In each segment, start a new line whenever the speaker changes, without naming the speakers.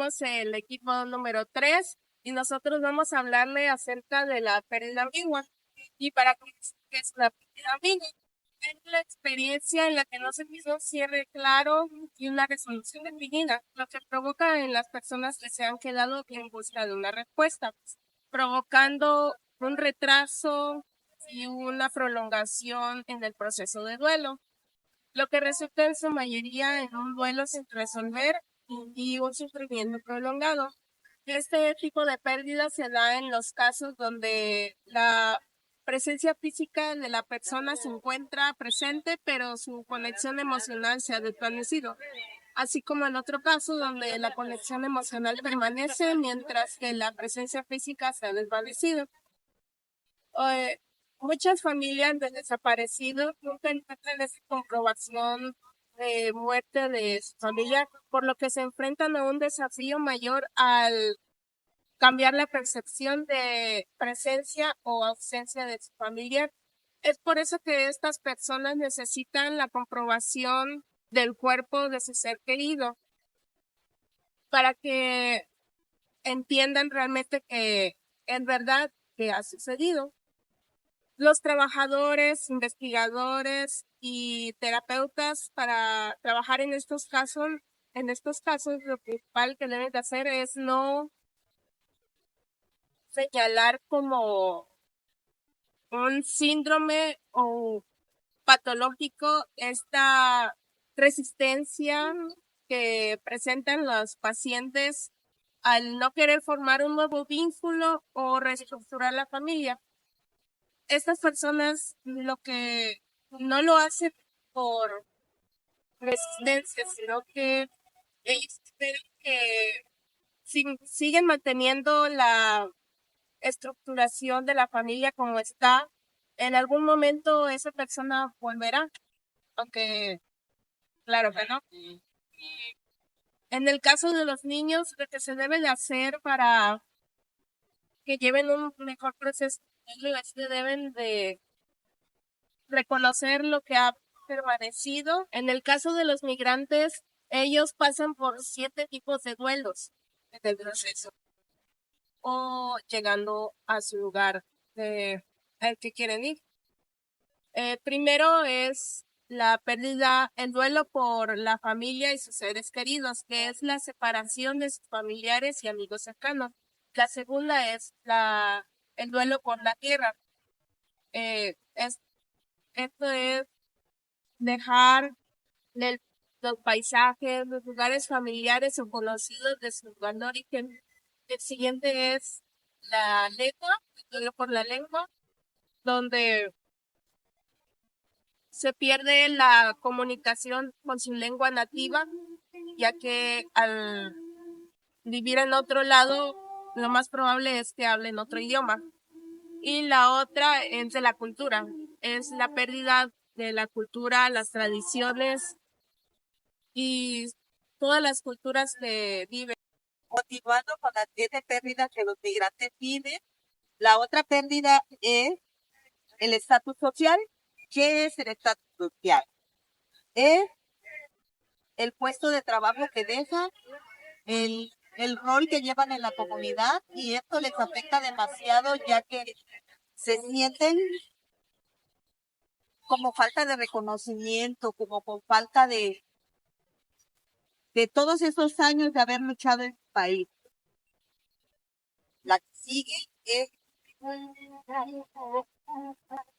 somos el equipo número 3 y nosotros vamos a hablarle acerca de la pérdida ambigua. Y para qué es la pérdida ambigua, es la experiencia en la que no se tiene un cierre claro y una resolución definida, lo que provoca en las personas que se han quedado en busca de una respuesta, provocando un retraso y una prolongación en el proceso de duelo, lo que resulta en su mayoría en un duelo sin resolver y un sufrimiento prolongado. Este tipo de pérdida se da en los casos donde la presencia física de la persona se encuentra presente, pero su conexión emocional se ha desvanecido. Así como en otro caso donde la conexión emocional permanece mientras que la presencia física se ha desvanecido. Eh, Muchas familias de desaparecidos nunca encuentran esa comprobación de muerte de su familiar, por lo que se enfrentan a un desafío mayor al cambiar la percepción de presencia o ausencia de su familiar. Es por eso que estas personas necesitan la comprobación del cuerpo de su ser querido para que entiendan realmente que en verdad que ha sucedido. Los trabajadores, investigadores y terapeutas para trabajar en estos casos lo principal que deben de hacer es no señalar como un síndrome o patológico esta resistencia que presentan los pacientes al no querer formar un nuevo vínculo o reestructurar la familia. Estas personas lo que no lo hacen por resistencia, sino que ellos esperan que siguen manteniendo la estructuración de la familia como está. En algún momento esa persona volverá, aunque claro que no. En el caso de los niños, lo que se debe de hacer para que lleven un mejor proceso es que deben de reconocer lo que ha permanecido. En el caso de los migrantes, ellos pasan por 7 tipos de duelos en el proceso o llegando a su lugar al que quieren ir. Primero es la pérdida, el duelo por la familia y sus seres queridos, que es la separación de sus familiares y amigos cercanos. La segunda es el duelo por la tierra. Eh, es, Esto es dejar los paisajes, los lugares familiares o conocidos de su lugar de origen. El siguiente es la lengua, el duelo por la lengua, donde se pierde la comunicación con su lengua nativa, ya que al vivir en otro lado, lo más probable es que hablen otro idioma. Y la otra es de la cultura, es la pérdida de la cultura, las tradiciones y todas las culturas que viven.
Continuando con la de pérdida que los migrantes viven, la otra pérdida es el estatus social. ¿Qué es el estatus social? Es el puesto de trabajo que dejan, el rol que llevan en la comunidad, y esto les afecta demasiado ya que se sienten como falta de reconocimiento, como con falta de todos esos años de haber luchado en su país. La que sigue es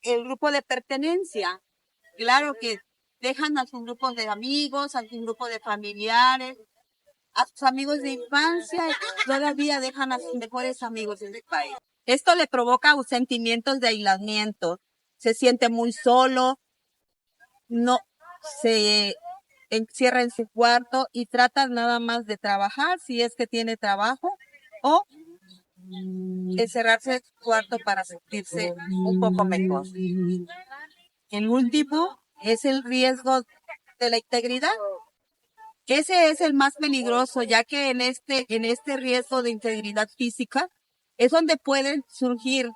el grupo de pertenencia. Claro que dejan a sus grupos de amigos, a su grupo de familiares, a sus amigos de infancia, y todavía dejan a sus mejores amigos en el país. Esto le provoca sentimientos de aislamiento. Se siente muy solo, no se encierra en su cuarto y trata nada más de trabajar si es que tiene trabajo, o encerrarse en su cuarto para sentirse un poco mejor. El último es el riesgo de la integridad. Ese es el más peligroso, ya que en este riesgo de integridad física es donde pueden surgir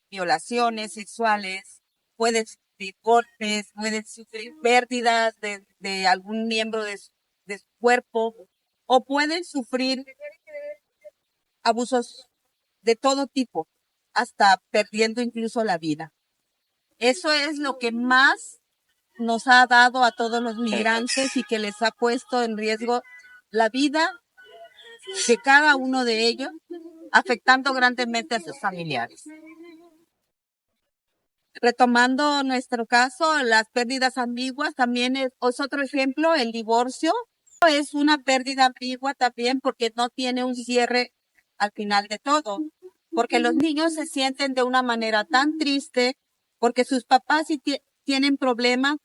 violaciones sexuales, pueden sufrir golpes, pueden sufrir pérdidas de algún miembro de su cuerpo, o pueden sufrir abusos de todo tipo, hasta perdiendo incluso la vida. Eso es lo que más nos ha dado a todos los migrantes y que les ha puesto en riesgo la vida de cada uno de ellos, afectando grandemente a sus familiares. Retomando nuestro caso, las pérdidas ambiguas también es otro ejemplo. El divorcio es una pérdida ambigua también porque no tiene un cierre al final de todo, porque los niños se sienten de una manera tan triste porque sus papás sí tienen problemas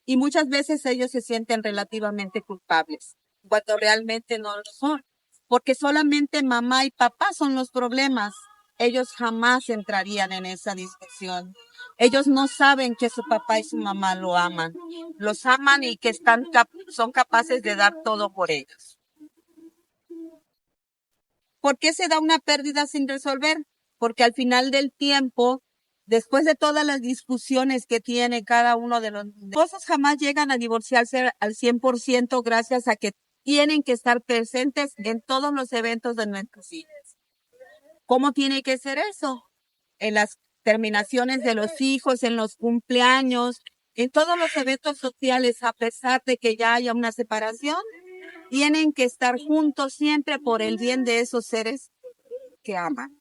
y muchas veces ellos se sienten relativamente culpables, cuando realmente no lo son, porque solamente mamá y papá son los problemas. Ellos jamás entrarían en esa discusión. Ellos no saben que su papá y su mamá lo aman. Los aman y que son capaces de dar todo por ellos. ¿Por qué se da una pérdida sin resolver? Porque al final del tiempo, después de todas las discusiones que tiene cada uno de los esposos, jamás llegan a divorciarse al 100% gracias a que tienen que estar presentes en todos los eventos de nuestros hijos. ¿Cómo tiene que ser eso? En las terminaciones de los hijos, en los cumpleaños, en todos los eventos sociales, a pesar de que ya haya una separación, tienen que estar juntos siempre por el bien de esos seres que aman.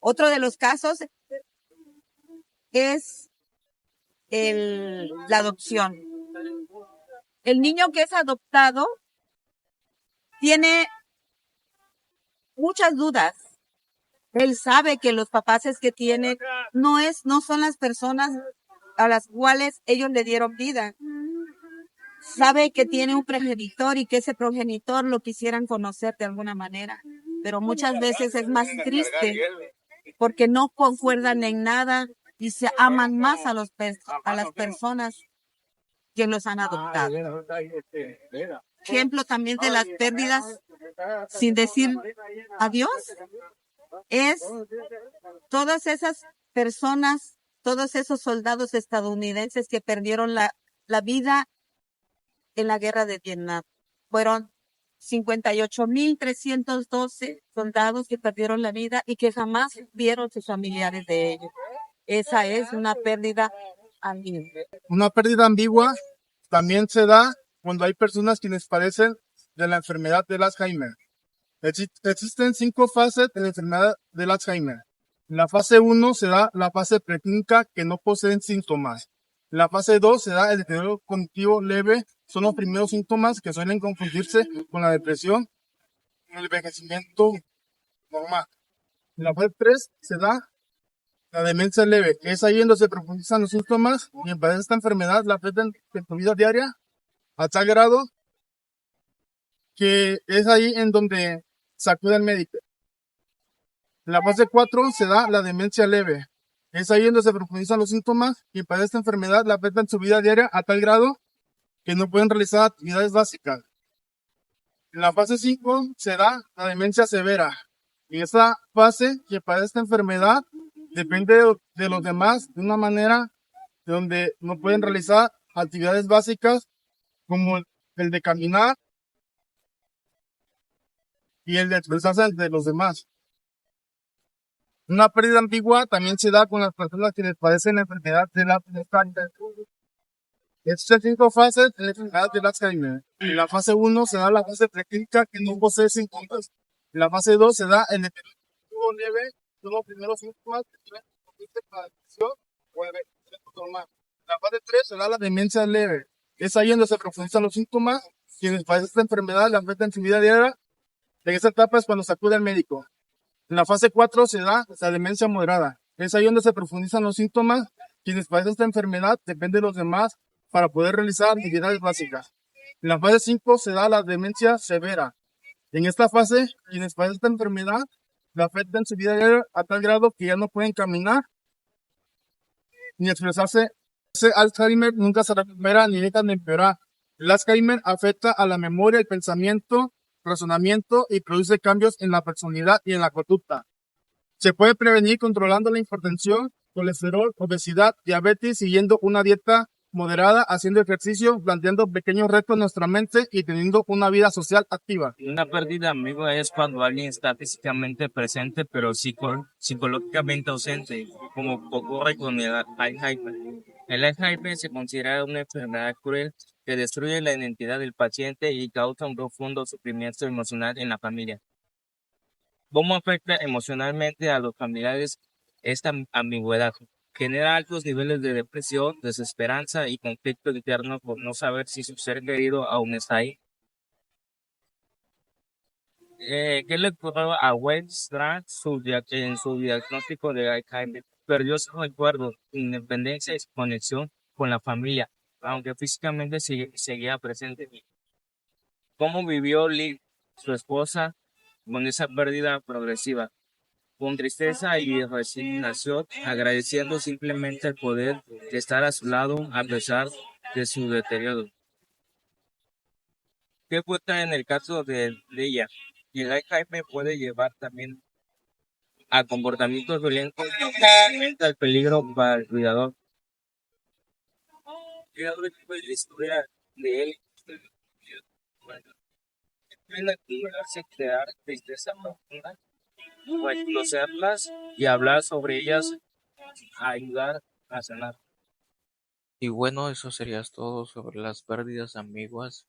Otro de los casos es la adopción. El niño que es adoptado tiene muchas dudas. Él sabe que los papás que tiene no son las personas a las cuales ellos le dieron vida. Sabe que tiene un progenitor y que ese progenitor lo quisieran conocer de alguna manera, pero muchas veces es más triste porque no concuerdan en nada y se aman más a las personas que los han adoptado. Ejemplo también de las pérdidas sin decir adiós es todas esas personas, todos esos soldados estadounidenses que perdieron la vida en la guerra de Vietnam. Fueron 58,312 soldados que perdieron la vida y que jamás vieron sus familiares de ellos. Esa es una pérdida ambigua.
Una pérdida ambigua también se da cuando hay personas quienes padecen de la enfermedad del Alzheimer. Existen 5 fases de la enfermedad del Alzheimer. En la fase 1 se da la fase preclínica que no poseen síntomas. En la fase 2 se da el deterioro cognitivo leve. Son los primeros síntomas que suelen confundirse con la depresión y el envejecimiento normal. En la fase 3 se da la demencia leve. Es ahí donde se profundizan los síntomas y en esta enfermedad la afectan en tu vida diaria a tal grado que es ahí en donde se acude al médico. En la fase 4 se da la demencia leve. Es ahí donde se profundizan los síntomas y para esta enfermedad la afectan en su vida diaria a tal grado que no pueden realizar actividades básicas. En la fase 5 se da la demencia severa. Y esa fase que para esta enfermedad depende de los demás de una manera donde no pueden realizar actividades básicas como el de caminar y el de expresarse ante los demás. Una pérdida ambigua también se da con las personas que les padecen la enfermedad de la Alzheimer. Existen 5 fases de la enfermedad de Alzheimer. En la fase 1 se da la fase preclínica que no posee síntomas. En la fase 2 se da el deterioro leve, son los primeros síntomas que tienen para la depresión o el envejecimiento normal. En la fase 3 se da la demencia leve. Es ahí donde se profundizan los síntomas. Quienes padecen esta enfermedad la afectan en su vida diaria. En esta etapa es cuando se acude al médico. En la fase 4 se da la demencia moderada. Es ahí donde se profundizan los síntomas. Quienes padecen esta enfermedad dependen de los demás para poder realizar actividades básicas. En la fase 5 se da la demencia severa. En esta fase, quienes padecen esta enfermedad la afectan en su vida diaria a tal grado que ya no pueden caminar ni expresarse. Ese Alzheimer nunca se recupera ni deja de empeorar. El Alzheimer afecta a la memoria, el pensamiento, razonamiento y produce cambios en la personalidad y en la conducta. Se puede prevenir controlando la hipertensión, colesterol, obesidad, diabetes, siguiendo una dieta moderada, haciendo ejercicio, planteando pequeños retos en nuestra mente y teniendo una vida social activa.
Una pérdida, amigo, es cuando alguien está físicamente presente, pero psicológicamente ausente, como ocurre con el Alzheimer. El Alzheimer se considera una enfermedad cruel que destruye la identidad del paciente y causa un profundo sufrimiento emocional en la familia. ¿Cómo afecta emocionalmente a los familiares esta ambigüedad? Genera altos niveles de depresión, desesperanza y conflicto interno por no saber si su ser querido aún está ahí. ¿Qué le ocurrió a Weisstrand en su diagnóstico de Alzheimer? Perdió su recuerdo, independencia y su conexión con la familia, aunque físicamente seguía presente. ¿Cómo vivió Liv, su esposa, con esa pérdida progresiva? Con tristeza y resignación, agradeciendo simplemente el poder de estar a su lado a pesar de su deterioro. ¿Qué cuenta en el caso de ella? Y el Alzheimer puede llevar también a comportamientos violentos y aumenta el peligro para el cuidador. ¿Qué habla de la historia de él? Bueno, en hace crear tristeza profunda, reconocerlas y hablar sobre ellas, a ayudar a sanar.
Y bueno, eso sería todo sobre las pérdidas ambiguas.